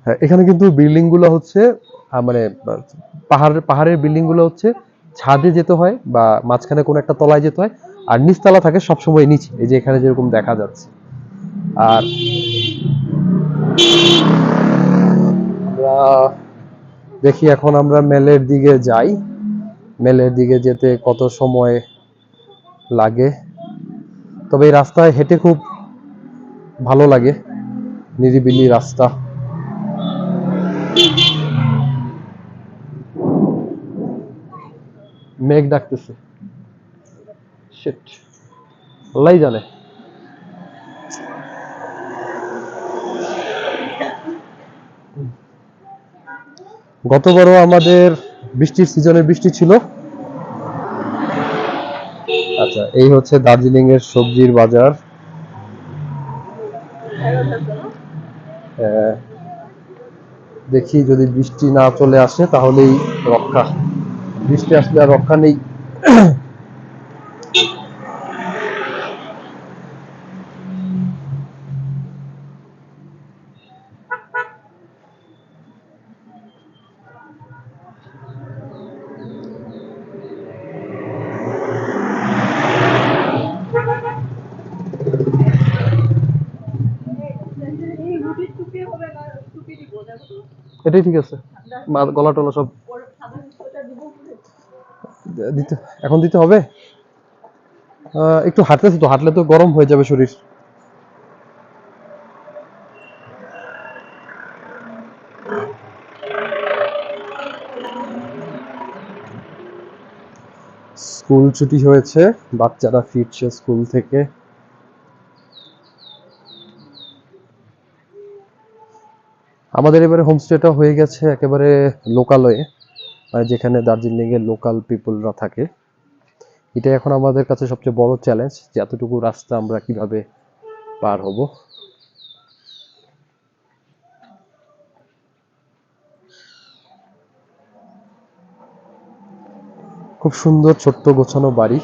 হ্যাঁ, এখানে কিন্তু বিল্ডিং গুলো হচ্ছে মানে পাহাড়ের বিল্ডিং গুলো হচ্ছে ছাদে যেতে হয় বা মাঝখানে কোনো একটা তলায় যেতে হয়, আর নিচতলা থাকে সবসময় নিচে, এই যে এখানে যেরকম দেখা যাচ্ছে। আর আমরা দেখি এখন আমরা মেলের দিকে যাই, মেলের দিকে যেতে কত সময় লাগে। তবে এই রাস্তায় হেঁটে খুব ভালো লাগে, নিরিবিলি রাস্তা। মেঘ ডাকতেছে, শিট, আল্লাহই জানে। গতবারও আমাদের বৃষ্টির সিজনে বৃষ্টি ছিল। আচ্ছা, এই হচ্ছে দার্জিলিং এর সবজির বাজার। দেখি যদি বৃষ্টি না চলে আসে তাহলেই রক্ষা, বৃষ্টি আসলে আর রক্ষা নেই। এটাই ঠিক আছে, গলা টলা সব দিতে, এখন দিতে হবে। একটু হাঁটতেছি তো, হাঁটলে তো গরম হয়ে যাবে শরীর। স্কুল ছুটি হয়েছে, বাচ্চারা ফিরছে স্কুল থেকে। আমাদের এবারে হোমস্টেটা হয়ে গেছে একেবারে লোকালয়ে, মানে যেখানে দার্জিলিং এর লোকাল পিপলরা থাকে। এটা এখন আমাদের কাছে সবচেয়ে বড় চ্যালেঞ্জ, যে এতটুকু রাস্তা আমরা কিভাবে পার হব। খুব সুন্দর ছোট্ট গোছানো বাড়ি।